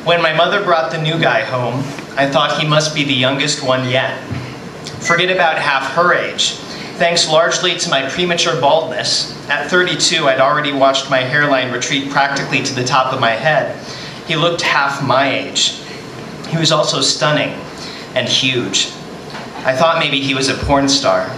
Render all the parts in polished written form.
When my mother brought the new guy home, I thought he must be the youngest one yet. Forget about half her age. Thanks largely to my premature baldness, at 32 I'd already watched my hairline retreat practically to the top of my head. He looked half my age. He was also stunning and huge. I thought maybe he was a porn star.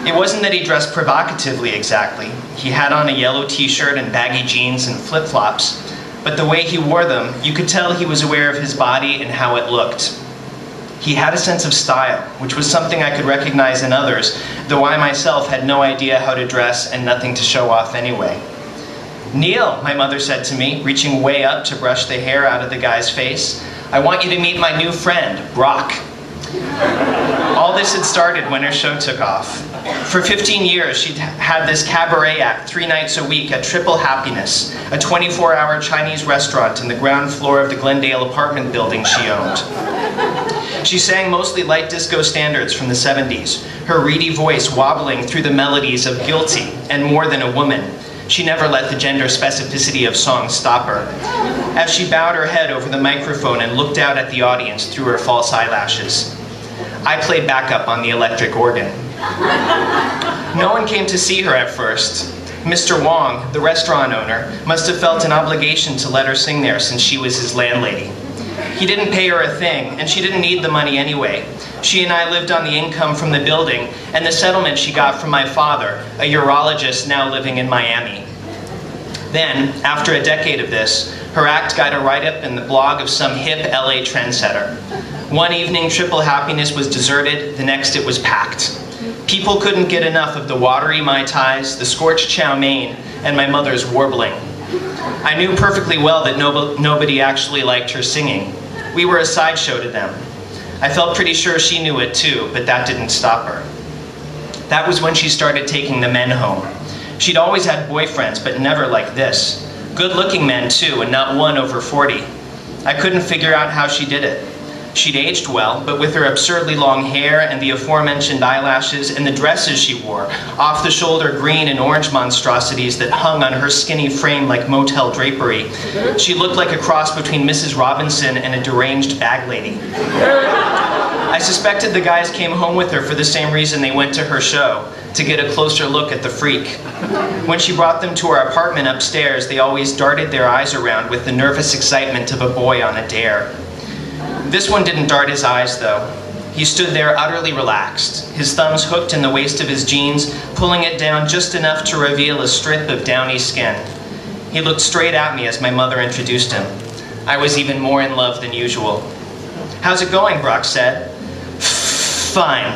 It wasn't that he dressed provocatively exactly. He had on a yellow t-shirt and baggy jeans and flip-flops, but the way he wore them, you could tell he was aware of his body and how it looked. He had a sense of style, which was something I could recognize in others, though I myself had no idea how to dress and nothing to show off anyway. "Neal," my mother said to me, reaching way up to brush the hair out of the guy's face, "I want you to meet my new friend, Brock." All this had started when her show took off. For 15 years, she'd had this cabaret act 3 nights a week at Triple Happiness, a 24-hour Chinese restaurant in the ground floor of the Glendale apartment building she owned. She sang mostly light disco standards from the 70s, her reedy voice wobbling through the melodies of Guilty and More Than a Woman. She never let the gender specificity of songs stop her. As she bowed her head over the microphone and looked out at the audience through her false eyelashes, I played backup on the electric organ. No one came to see her at first. Mr. Wong, the restaurant owner, must have felt an obligation to let her sing there since she was his landlady. He didn't pay her a thing, and she didn't need the money anyway. She and I lived on the income from the building and the settlement she got from my father, a urologist now living in Miami. Then, after a decade of this, her act got a write-up in the blog of some hip LA trendsetter. One evening, Triple Happiness was deserted, the next it was packed. People couldn't get enough of the watery Mai Tais, the scorched chow mein, and my mother's warbling. I knew perfectly well that nobody actually liked her singing. We were a sideshow to them. I felt pretty sure she knew it too, but that didn't stop her. That was when she started taking the men home. She'd always had boyfriends, but never like this. Good-looking men too, and not one over 40. I couldn't figure out how she did it. She'd aged well, but with her absurdly long hair and the aforementioned eyelashes and the dresses she wore, off-the-shoulder green and orange monstrosities that hung on her skinny frame like motel drapery, she looked like a cross between Mrs. Robinson and a deranged bag lady. I suspected the guys came home with her for the same reason they went to her show, to get a closer look at the freak. When she brought them to our apartment upstairs, they always darted their eyes around with the nervous excitement of a boy on a dare. This one didn't dart his eyes, though. He stood there utterly relaxed, his thumbs hooked in the waist of his jeans, pulling it down just enough to reveal a strip of downy skin. He looked straight at me as my mother introduced him. I was even more in love than usual. "How's it going?" Brock said. "Fine."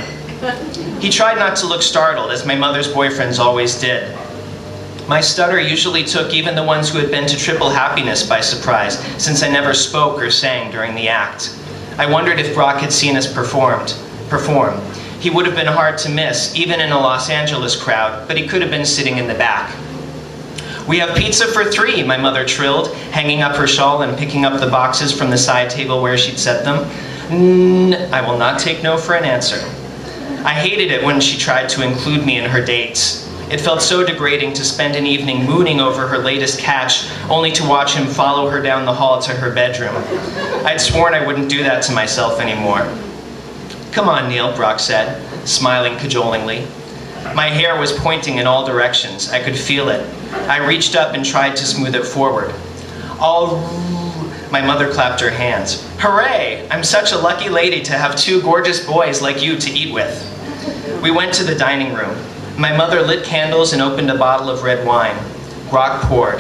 He tried not to look startled, as my mother's boyfriends always did. My stutter usually took even the ones who had been to Triple Happiness by surprise, since I never spoke or sang during the act. I wondered if Brock had seen us perform. He would have been hard to miss, even in a Los Angeles crowd, but he could have been sitting in the back. "We have pizza for 3, my mother trilled, hanging up her shawl and picking up the boxes from the side table where she'd set them. I will not take no for an answer. I hated it when she tried to include me in her dates. It felt so degrading to spend an evening mooning over her latest catch, only to watch him follow her down the hall to her bedroom. I'd sworn I wouldn't do that to myself anymore. "Come on, Neal," Brock said, smiling cajolingly. My hair was pointing in all directions. I could feel it. I reached up and tried to smooth it forward. My mother clapped her hands. "Hooray! I'm such a lucky lady to have 2 gorgeous boys like you to eat with." We went to the dining room. My mother lit candles and opened a bottle of red wine. Brock poured.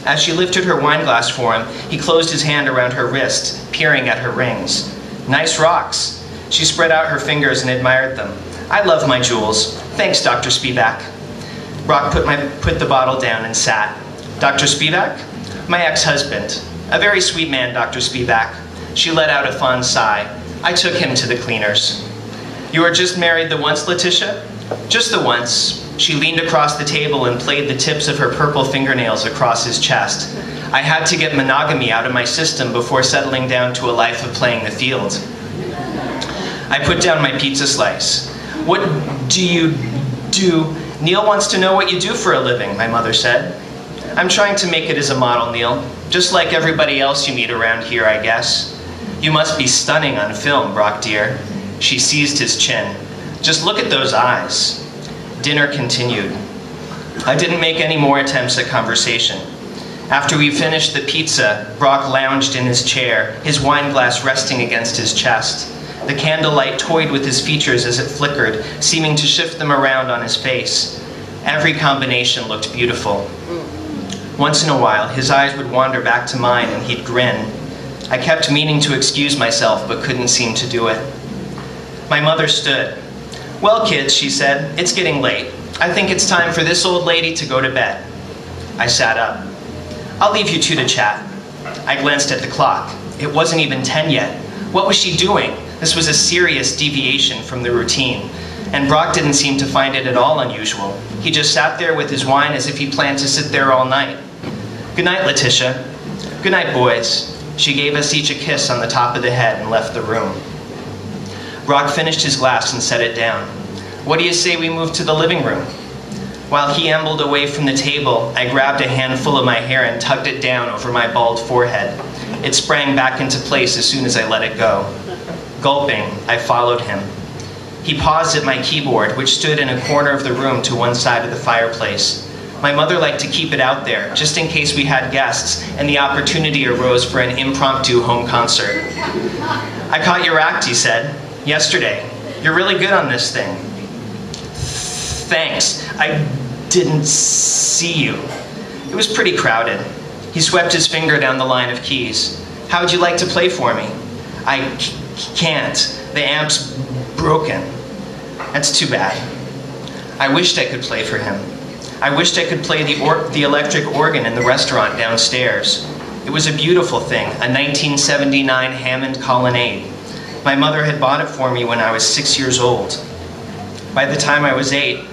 As she lifted her wine glass for him, he closed his hand around her wrist, peering at her rings. "Nice rocks." She spread out her fingers and admired them. "I love my jewels. Thanks, Dr. Spivak." Brock put the bottle down and sat. "Dr. Spivak? My ex-husband. A very sweet man, Dr. Spivak." She let out a fond sigh. "I took him to the cleaners." "You were just married the once, Letitia?" "Just the once." She leaned across the table and played the tips of her purple fingernails across his chest. "I had to get monogamy out of my system before settling down to a life of playing the field." I put down my pizza slice. "What do you do?" "Neal wants to know what you do for a living," my mother said. I'm trying to make it as a model, Neal. Just like everybody else you meet around here, I guess. You must be stunning on film, Brock dear. She seized his chin. Just look at those eyes. Dinner continued. I didn't make any more attempts at conversation. After we finished the pizza, Brock lounged in his chair, his wine glass resting against his chest. The candlelight toyed with his features as it flickered, seeming to shift them around on his face. Every combination looked beautiful. Once in a while, his eyes would wander back to mine and he'd grin. I kept meaning to excuse myself, but couldn't seem to do it. My mother stood. Well, kids, she said, it's getting late. I think it's time for this old lady to go to bed. I sat up. I'll leave you two to chat. I glanced at the clock. It wasn't even 10 yet. What was she doing? This was a serious deviation from the routine, and Brock didn't seem to find it at all unusual. He just sat there with his wine as if he planned to sit there all night. Good night, Letitia. Good night, boys. She gave us each a kiss on the top of the head and left the room. Brock finished his glass and set it down. What do you say we move to the living room? While he ambled away from the table, I grabbed a handful of my hair and tugged it down over my bald forehead. It sprang back into place as soon as I let it go. Gulping, I followed him. He paused at my keyboard, which stood in a corner of the room to one side of the fireplace. My mother liked to keep it out there, just in case we had guests and the opportunity arose for an impromptu home concert. I caught your act, he said, yesterday. You're really good on this thing. Thanks. I didn't see you. It was pretty crowded. He swept his finger down the line of keys. How would you like to play for me? I can't. The amp's broken. That's too bad. I wished I could play for him. I wished I could play the electric organ in the restaurant downstairs. It was a beautiful thing, a 1979 Hammond Colonnade. My mother had bought it for me when I was 6 years old. By the time I was 8,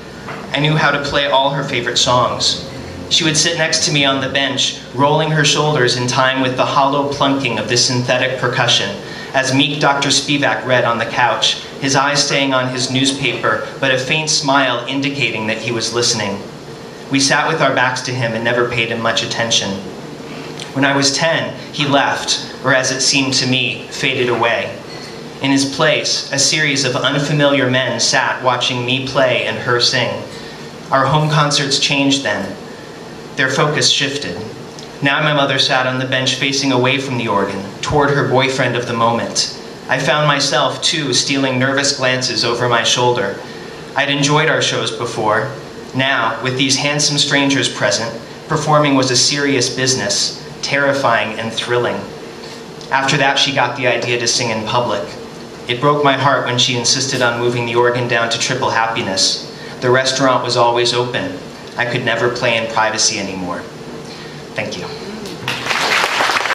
I knew how to play all her favorite songs. She would sit next to me on the bench, rolling her shoulders in time with the hollow plunking of the synthetic percussion, as meek Dr. Spivak read on the couch, his eyes staying on his newspaper, but a faint smile indicating that he was listening. We sat with our backs to him and never paid him much attention. When I was 10, he left, or as it seemed to me, faded away. In his place, a series of unfamiliar men sat watching me play and her sing. Our home concerts changed then. Their focus shifted. Now my mother sat on the bench facing away from the organ, toward her boyfriend of the moment. I found myself, too, stealing nervous glances over my shoulder. I'd enjoyed our shows before. Now, with these handsome strangers present, performing was a serious business, terrifying and thrilling. After that, she got the idea to sing in public. It broke my heart when she insisted on moving the organ down to Triple Happiness. The restaurant was always open. I could never play in privacy anymore. Thank you.